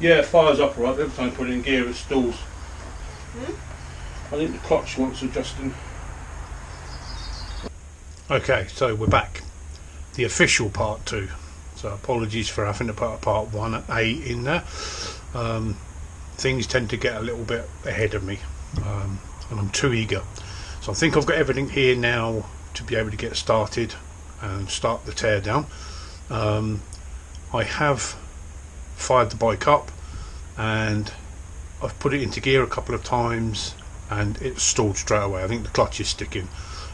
Yeah, it fires up alright. Every time I put it in gear it stalls. I think the clutch wants adjusting. Okay, so we're back. The official part 2. So apologies for having to put a part 1A in there. Things tend to get a little bit ahead of me, and I'm too eager. So I think I've got everything here now to be able to get started and start the teardown. I have fired the bike up and I've put it into gear a couple of times and it's stalled straight away. I think the clutch is sticking.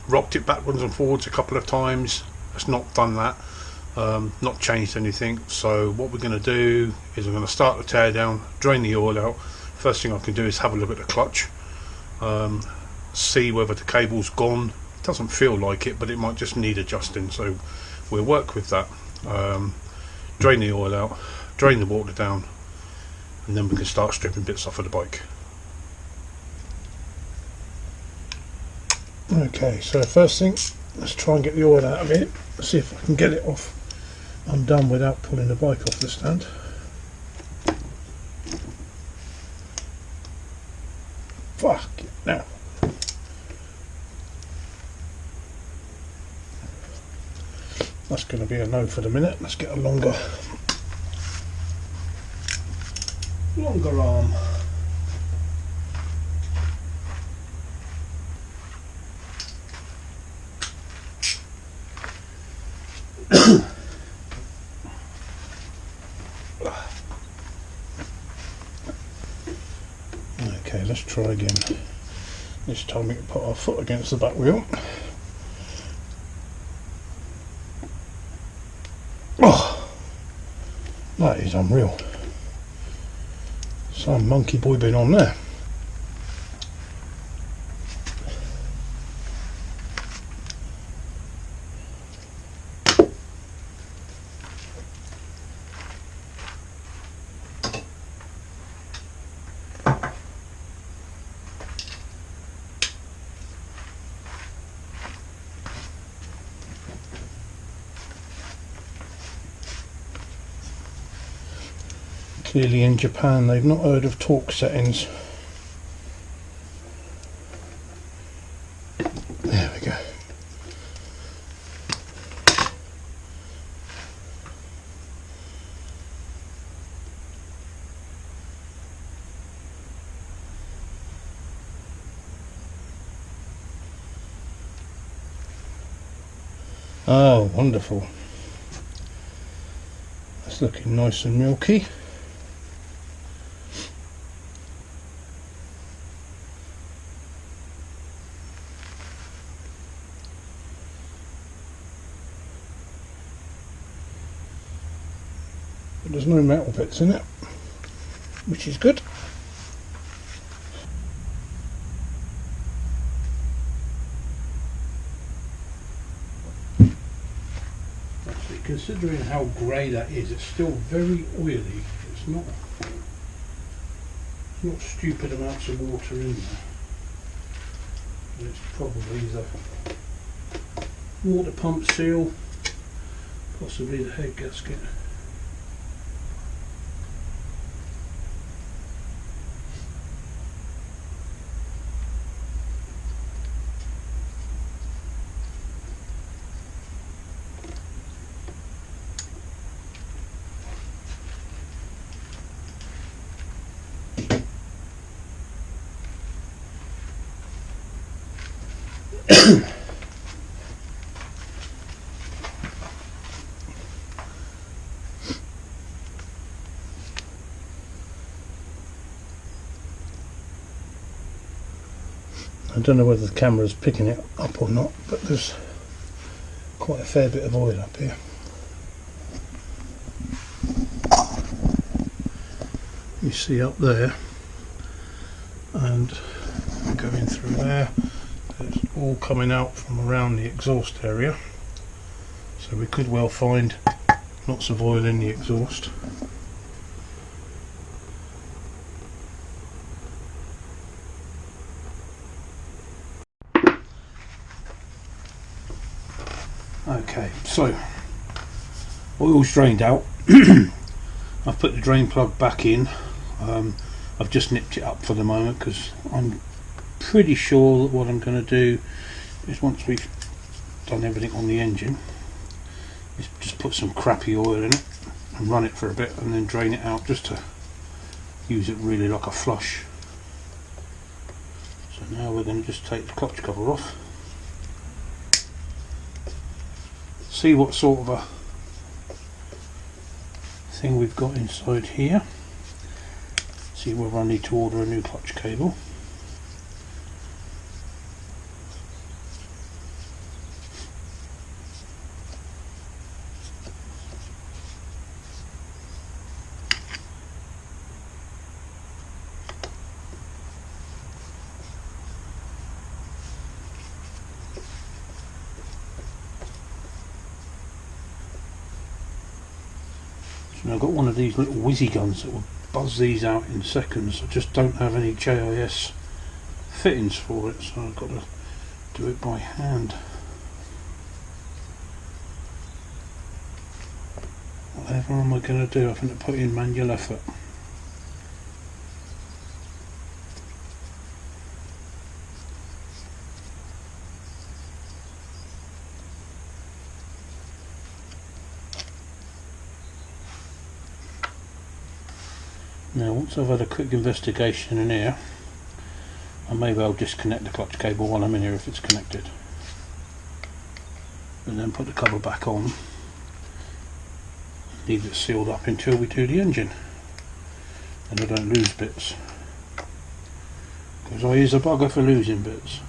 Rocked it backwards and forwards a couple of times. It's not done that. Not changed anything. So what we're going to do is I'm going to start the teardown, drain the oil out. First thing I can do is have a look at the clutch, see whether the cable's gone. It doesn't feel like it, but it might just need adjusting, so we'll work with that. Drain the oil out, drain the water down, and then we can start stripping bits off of the bike. Okay, so first thing, let's try and get the oil out of it, see if I can get it off undone without pulling the bike off the stand. Fuck it now. That's going to be a no for the minute. Let's get a longer arm. Okay, let's try again. This time we can put our foot against the back wheel. Oh, that is unreal. Some monkey boy been on there. Clearly in Japan they've not heard of torque settings. There we go. Oh, wonderful. That's looking nice and milky. But there's no metal bits in it, which is good. Actually, considering how grey that is, it's still very oily. It's not stupid amounts of water in there. But it's probably the water pump seal, possibly the head gasket. I don't know whether the camera's picking it up or not, but there's quite a fair bit of oil up here. You see up there, and going through there, it's all coming out from around the exhaust area, so we could well find lots of oil in the exhaust. Okay, so oil's drained out. I've put the drain plug back in. I've just nipped it up for the moment because I'm pretty sure that what I'm going to do is, once we've done everything on the engine, is just put some crappy oil in it and run it for a bit and then drain it out, just to use it really like a flush. So now we're going to just take the clutch cover off, see what sort of a thing we've got inside here, see whether I need to order a new clutch cable. So I've got one of these little whizzy guns that will buzz these out in seconds. I just don't have any JIS fittings for it, so I've got to do it by hand. Whatever am I going to do? I think to put in manual effort. Now once I've had a quick investigation in here, and maybe I'll disconnect the clutch cable while I'm in here if it's connected, and then put the cover back on, leave it sealed up until we do the engine, and I don't lose bits, because I use a bugger for losing bits.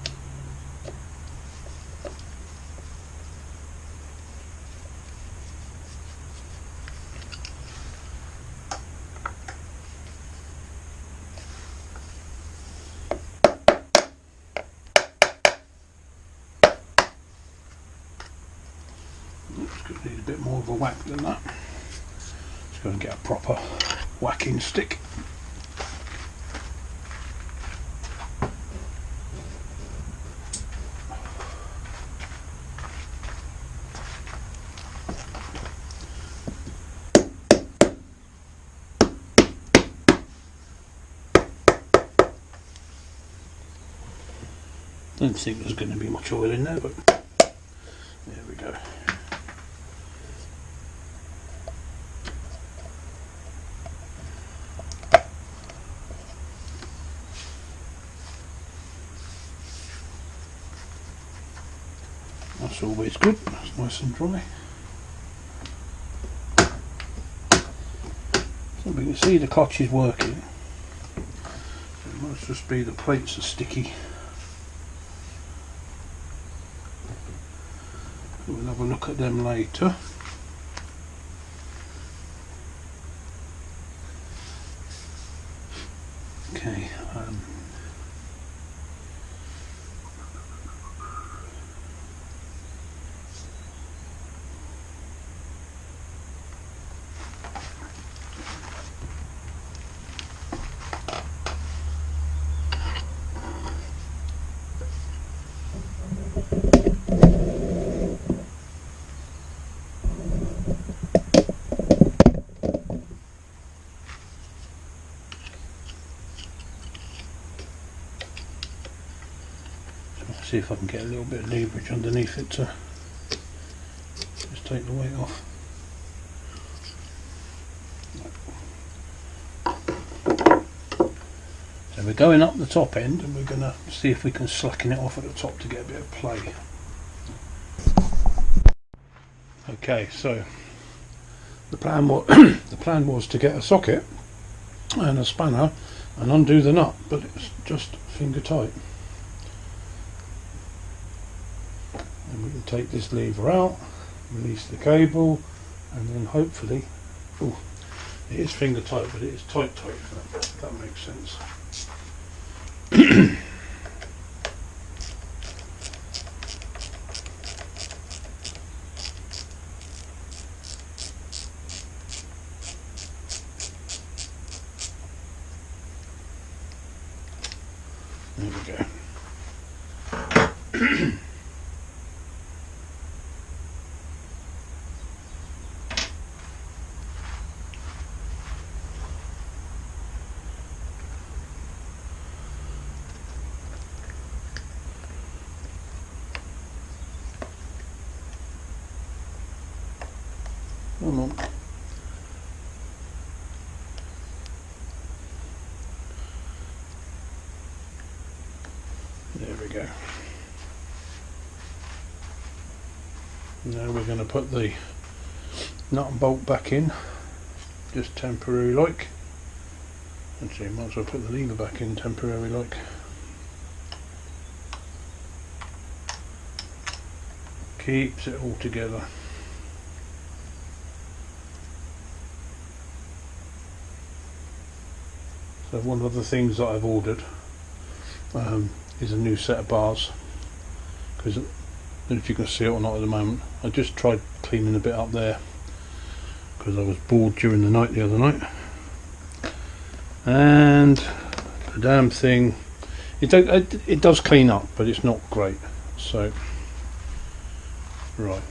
It's going to need a bit more of a whack than that. Just going to get a proper whacking stick. Didn't think there's going to be much oil in there, but there we go. That's always good, that's nice and dry. So we can see the clutch is working. It must just be the plates are sticky. We'll have a look at them later. Okay. See if I can get a little bit of leverage underneath it to just take the weight off. So we're going up the top end and we're going to see if we can slacken it off at the top to get a bit of play. Okay, so the plan was to get a socket and a spanner and undo the nut, but it's just finger tight. And we can take this lever out, release the cable, and then hopefully, oh, it is finger tight, but it is tight, if that makes sense. There we go. Come on. There we go. Now we're going to put the nut and bolt back in, just temporary like. Actually, might as well put the lever back in temporary like. Keeps it all together. So one of the things that I've ordered is a new set of bars, because I don't know if you can see it or not at the moment. I just tried cleaning a bit up there because I was bored during the night the other night, and the damn thing, it does clean up, but it's not great. So right,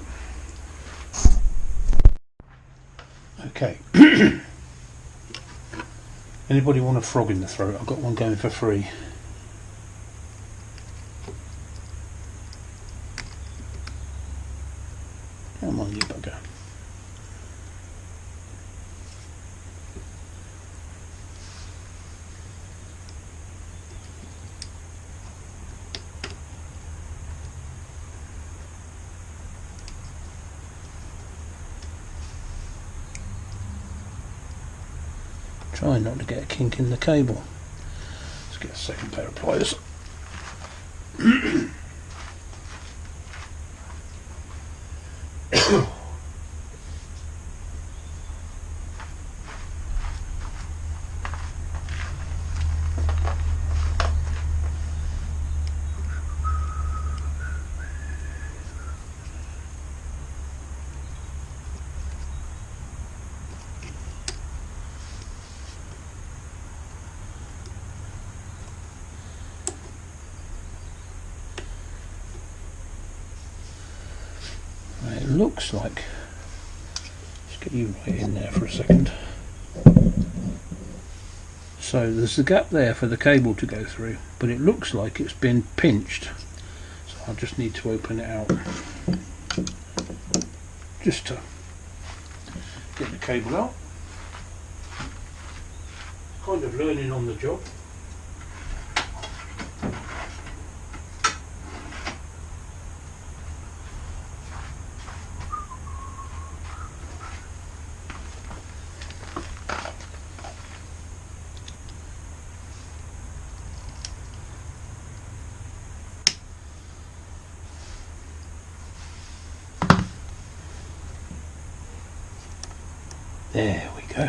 okay. Anybody want a frog in the throat? I've got one going for free. Come on, you bugger. Try not to get a kink in the cable. Let's get a second pair of pliers. It looks like, let's get you right in there for a second. So there's a gap there for the cable to go through, but it looks like it's been pinched, so I just need to open it out just to get the cable out. Kind of learning on the job. There we go.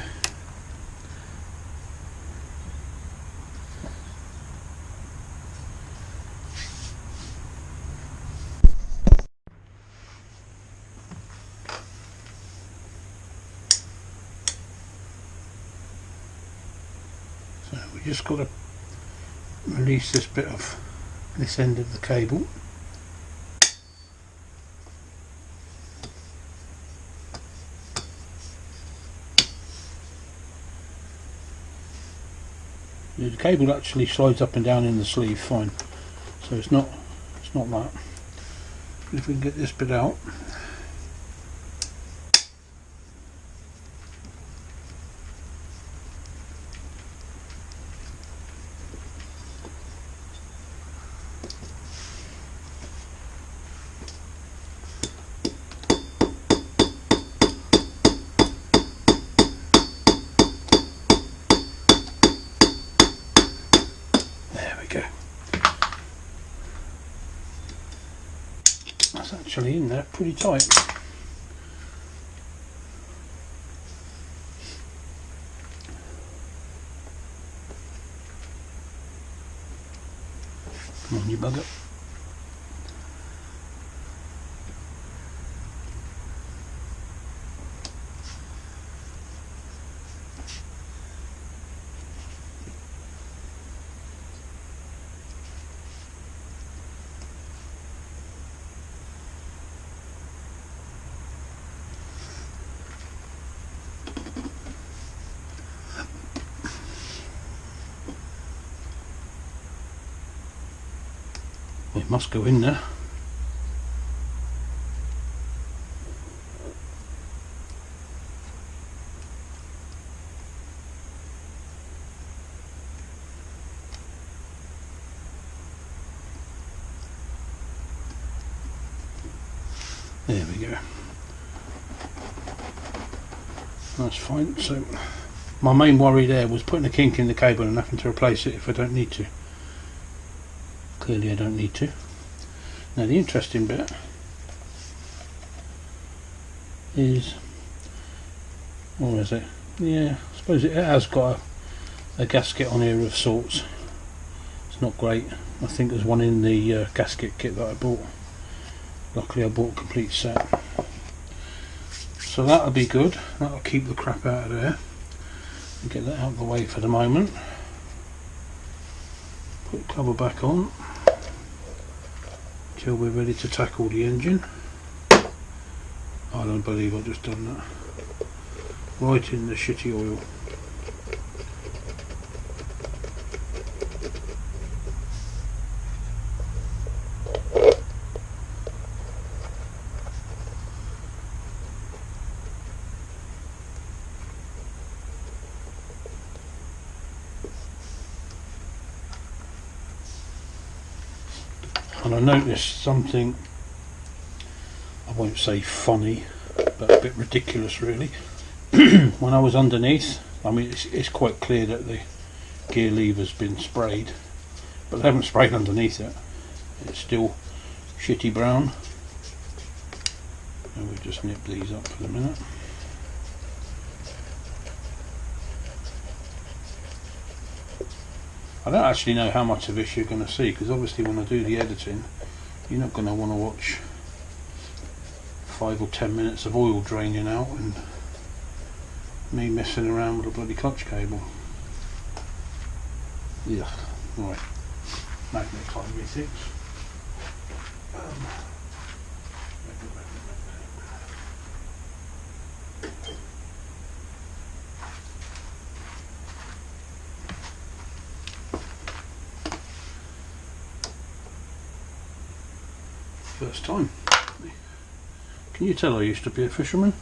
So we just got to release this bit of this end of the cable. The cable actually slides up and down in the sleeve fine, so it's not that. But if we can get this bit out, that's actually in there pretty tight. Come on, you bugger. It must go in there. There we go. That's fine. So my main worry there was putting a kink in the cable and having to replace it if I don't need to. Clearly I don't need to. Now the interesting bit is, or is it? Yeah, I suppose it has got a gasket on here of sorts. It's not great. I think there's one in the gasket kit that I bought. Luckily I bought a complete set. So that'll be good. That'll keep the crap out of there. And get that out of the way for the moment. Put the cover back on till we're ready to tackle the engine. I don't believe I've just done that. Right in the shitty oil. And I noticed something, I won't say funny, but a bit ridiculous really. When I was underneath, I mean it's quite clear that the gear lever's been sprayed, but they haven't sprayed underneath it. It's still shitty brown. And we'll just nip these up for the minute. I don't actually know how much of this you're going to see, because obviously when I do the editing you're not going to want to watch 5 or 10 minutes of oil draining out and me messing around with a bloody clutch cable. Yeah, right. Magnet time V6. First time. Can you tell I used to be a fisherman?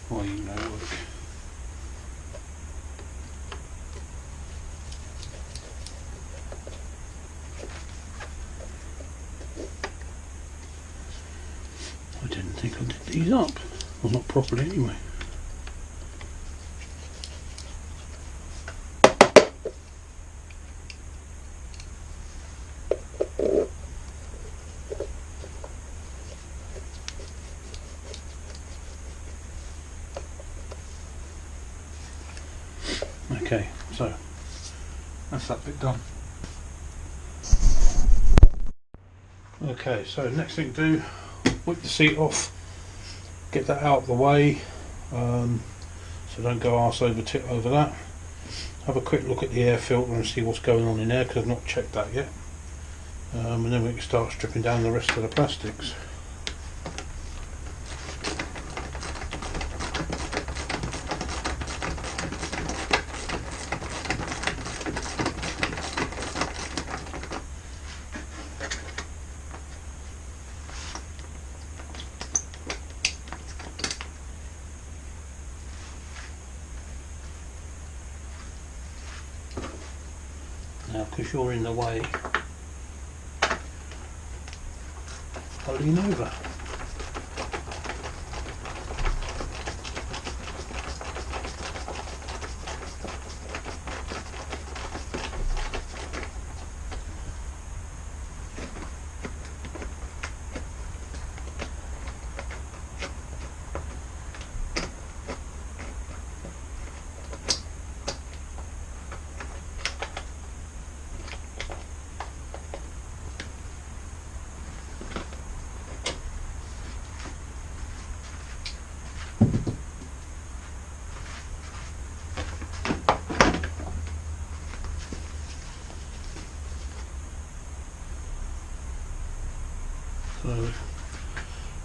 Well, you know, look. I didn't think I did these up. Well, not properly anyway. Okay, so that's that bit done. Okay, so next thing to do, whip the seat off, get that out of the way, so don't go arse over tit over that. Have a quick look at the air filter and see what's going on in there, because I've not checked that yet. And then we can start stripping down the rest of the plastics. Now, because you're in the way, I'll lean over.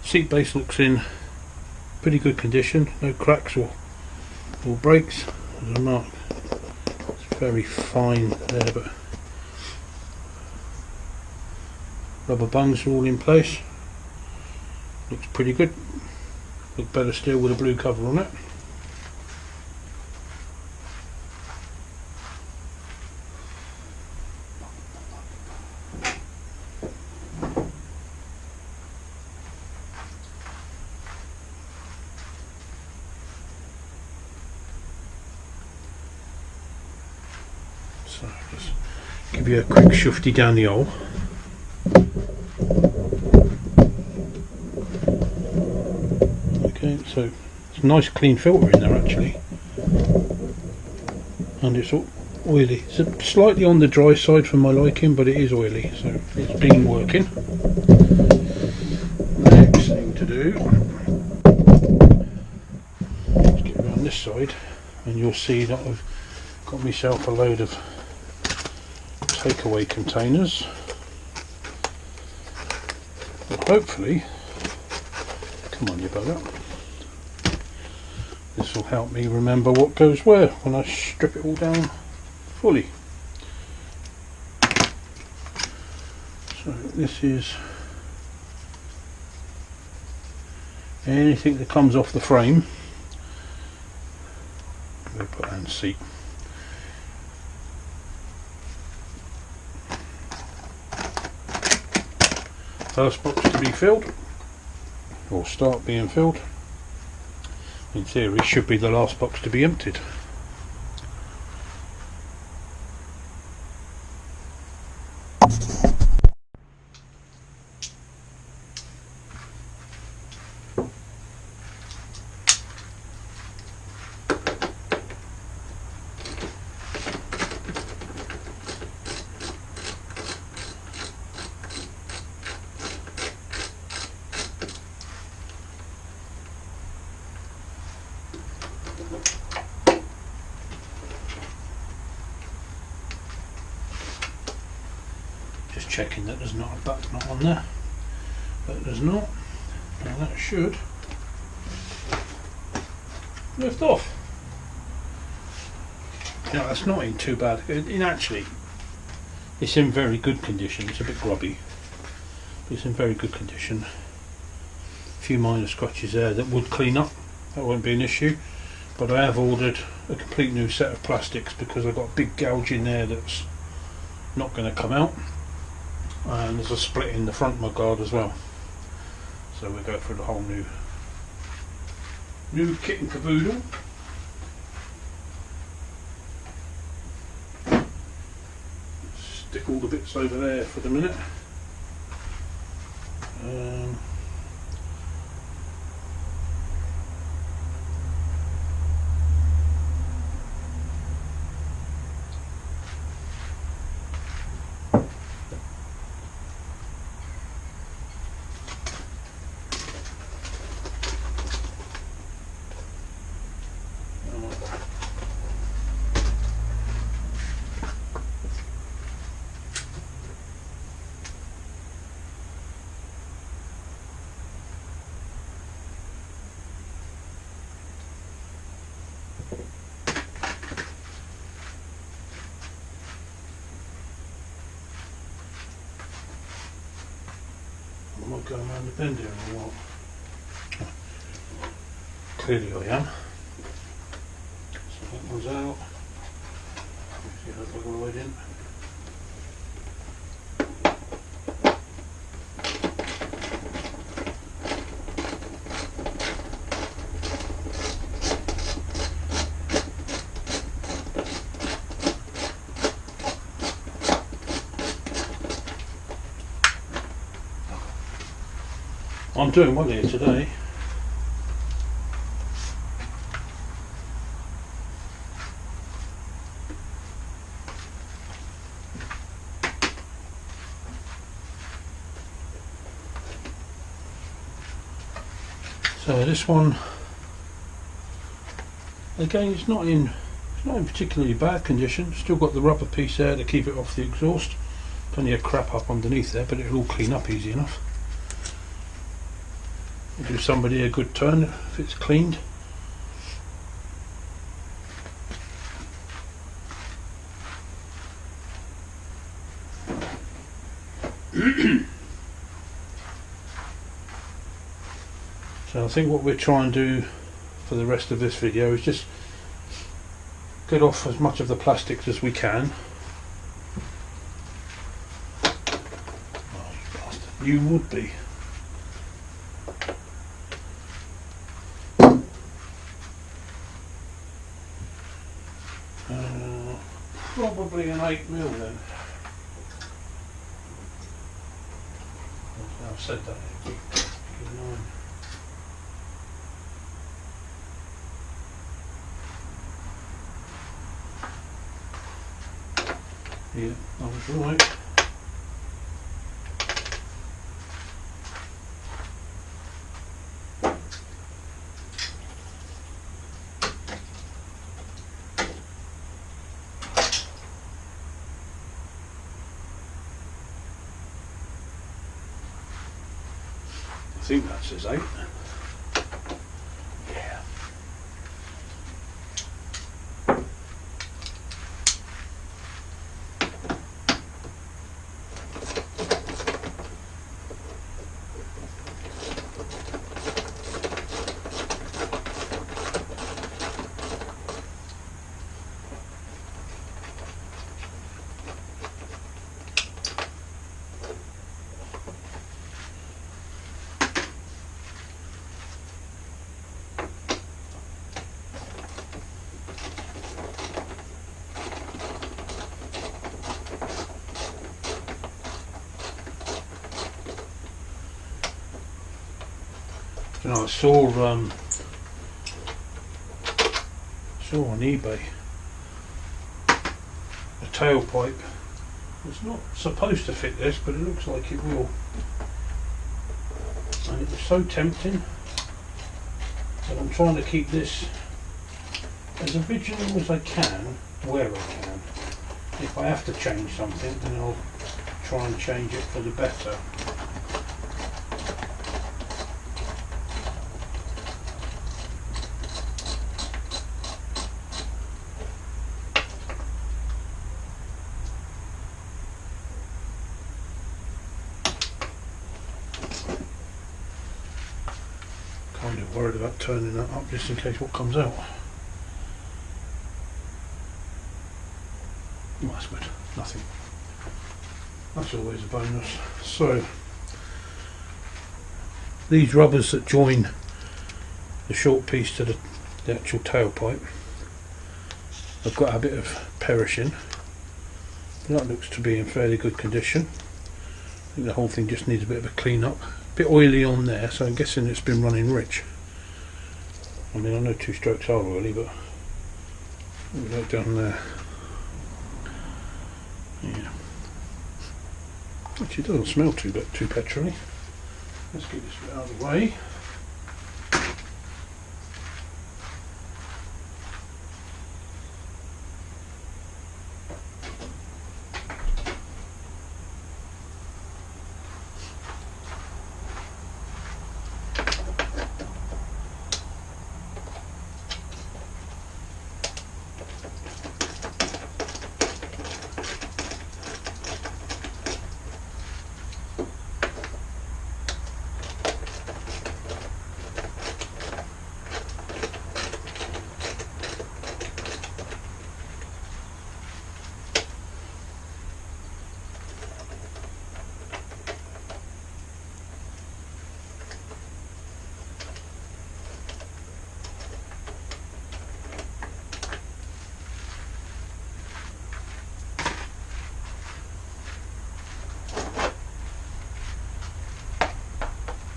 seat base looks in pretty good condition, no cracks or breaks. There's a mark, it's very fine there, but rubber bungs are all in place. Looks pretty good. Look better still with a blue cover on it. So just give you a quick shufty down the hole. Okay, so it's a nice clean filter in there actually, and it's oily. It's slightly on the dry side for my liking, but it is oily, so it's been working. Next thing to do, let's get around this side, and you'll see that I've got myself a load of takeaway containers, and hopefully, come on you bugger, this will help me remember what goes where when I strip it all down fully. So this is anything that comes off the frame. We'll put on seat. First box to be filled, or start being filled. In theory should be the last box to be emptied. Just checking that there's not a back nut on there, but there's not. Now that should lift off. Now that's not in too bad. Actually, it's in very good condition. It's a bit grubby, but it's in very good condition. A few minor scratches there that would clean up. That won't be an issue. But I have ordered a complete new set of plastics because I've got a big gouge in there that's not going to come out. And there's a split in the front mudguard as well, so we'll go for the whole new kit and caboodle. Stick all the bits over there for the minute. I'm not going around the bend here or what? Clearly I am. So that one's out. See how I go right in. I'm doing well here today. So this one, again, it's not in particularly bad condition. Still got the rubber piece there to keep it off the exhaust. Plenty of crap up underneath there, but it'll all clean up easy enough. Do somebody a good turn if it's cleaned. So I think what we're trying to do for the rest of this video is just get off as much of the plastics as we can. Oh, you bastard. You would be. Probably an 8mm then. I've said that. Yeah, I was right. I think that says 8. Yeah. You know, I saw on eBay a tailpipe. It's not supposed to fit this, but it looks like it will. And it was so tempting, but I'm trying to keep this as original as I can, where I can. If I have to change something, then I'll try and change it for the better. Kind of worried about turning that up just in case what comes out. Oh, that's good. Nothing. That's always a bonus. So these rubbers that join the short piece to the actual tailpipe have got a bit of perishing. That looks to be in fairly good condition. I think the whole thing just needs a bit of a clean up. A bit oily on there, so I'm guessing it's been running rich. I mean, I know 2 strokes are oily, but right down there. Yeah. Actually, it doesn't smell too petrol-y. Let's get this bit out of the way.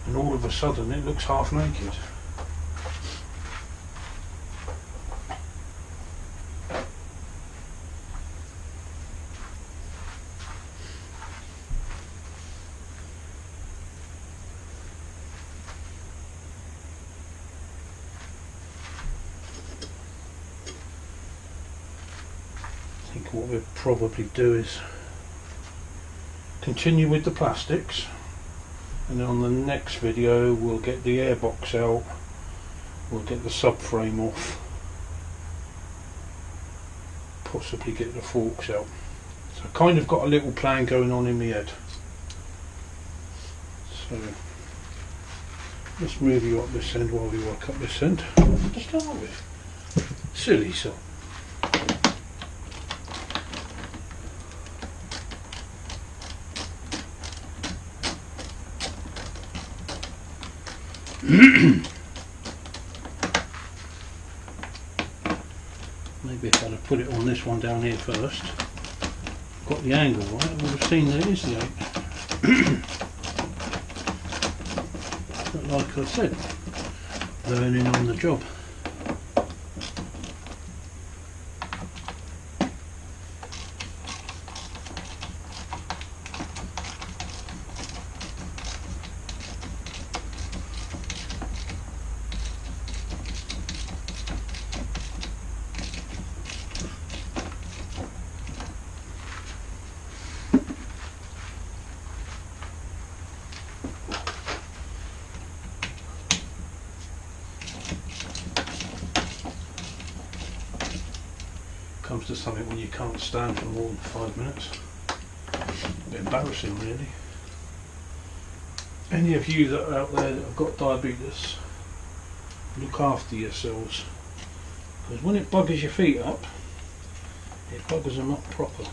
And all of a sudden it looks half naked. I think what we'll probably do is continue with the plastics. and then on the next video we'll get the airbox out, we'll get the subframe off, possibly get the forks out. So I've kind of got a little plan going on in my head. So let's move you up this end while we work up this end to start with. Silly so. Maybe if I'd have put it on this one down here first, got the angle right, I would have seen that it is the 8. But like I said, learning on the job. Comes to something when you can't stand for more than 5 minutes. A bit embarrassing really. Any of you that are out there that have got diabetes, look after yourselves, because when it buggers your feet up, it buggers them up proper.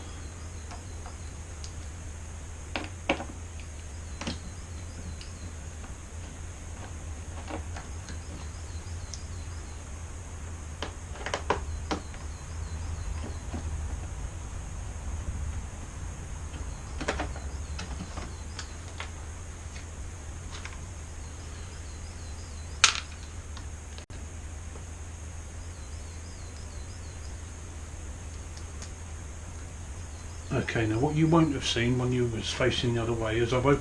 Okay, now what you won't have seen when you was facing the other way is haven't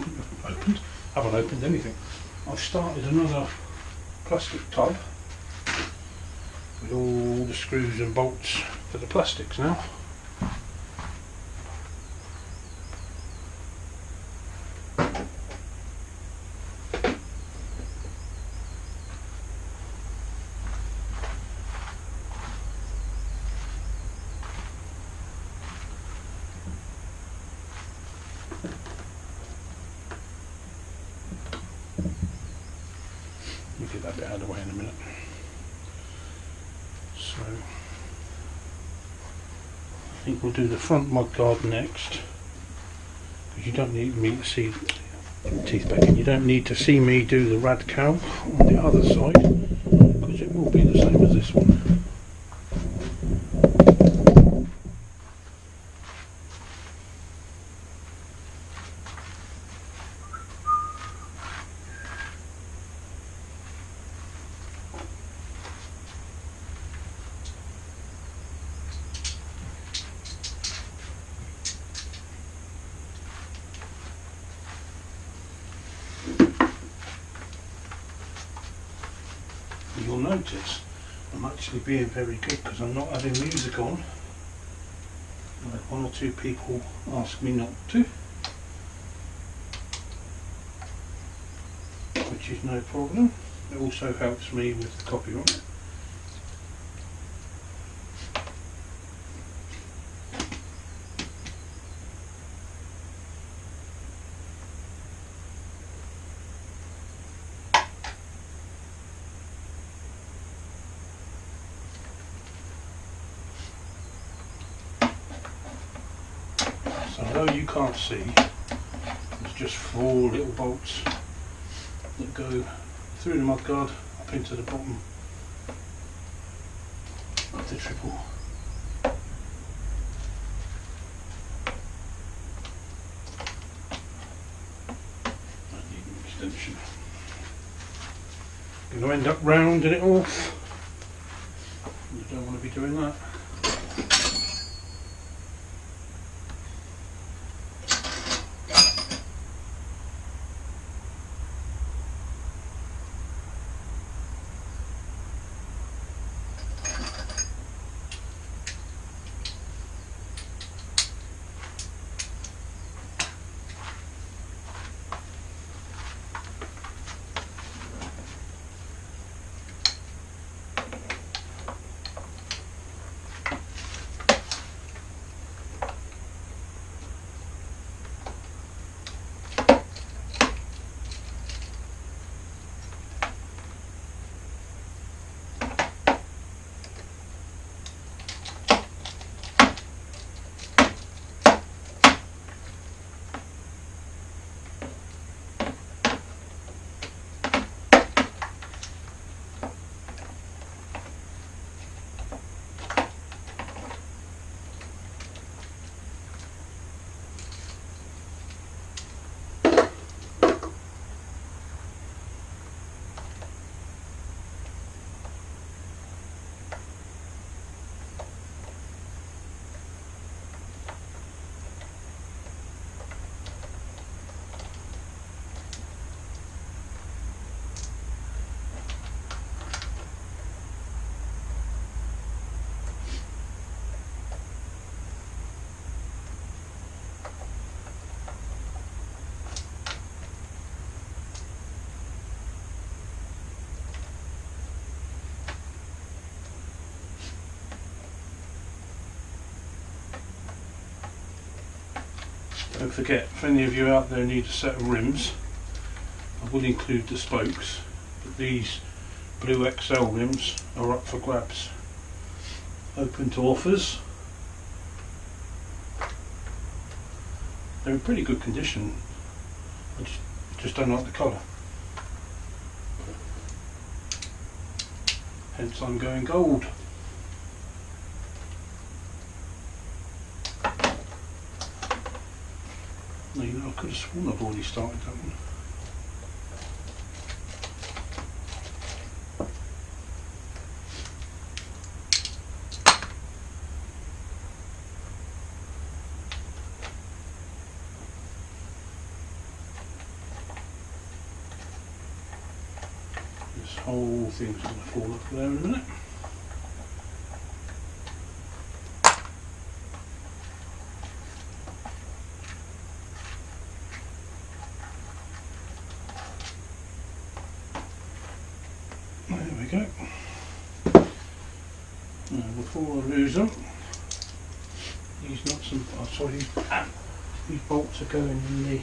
opened anything. I've started another plastic tub with all the screws and bolts for the plastics now. We'll get that bit out of the way in a minute. So I think we'll do the front mudguard next, because you don't need me to see teeth back in. You don't need to see me do the rad cow on the other side, because it will be the same as this one. You'll notice I'm actually being very good because I'm not having music on. Like 1 or 2 people ask me not to, which is no problem. It also helps me with the copyright. So although you can't see, there's just 4 little bolts that go through the mudguard up into the bottom of the triple. I need an extension. Going to end up rounding it off. You don't want to be doing that. Don't forget, if any of you out there need a set of rims, I will include the spokes, but these blue XL rims are up for grabs. Open to offers. They're in pretty good condition. I just don't like the colour. Hence I'm going gold. Now, you know, I could have sworn I've already started that one. This whole thing's going to fall off there in a minute. There we go. Now, before I lose them, these nuts and these bolts are going in the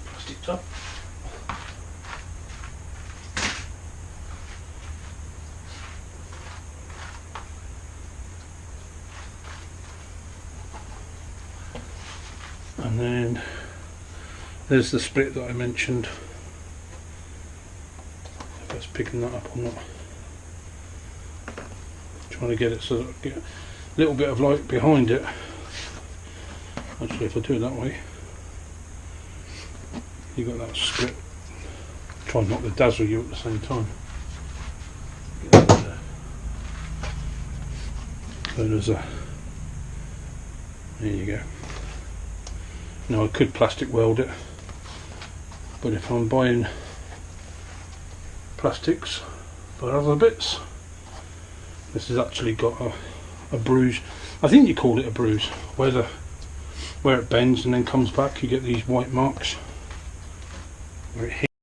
plastic tub. And then there's the split that I mentioned. If that's picking that up or not. Trying to get it so that I get a little bit of light behind it. Actually, if I do it that way, you got that split. Try not to dazzle you at the same time. Get that there. So there's a. There you go. Now I could plastic weld it, but if I'm buying plastics for other bits, this has actually got a bruise. I think you call it a bruise, where it bends and then comes back. You get these white marks where it hits.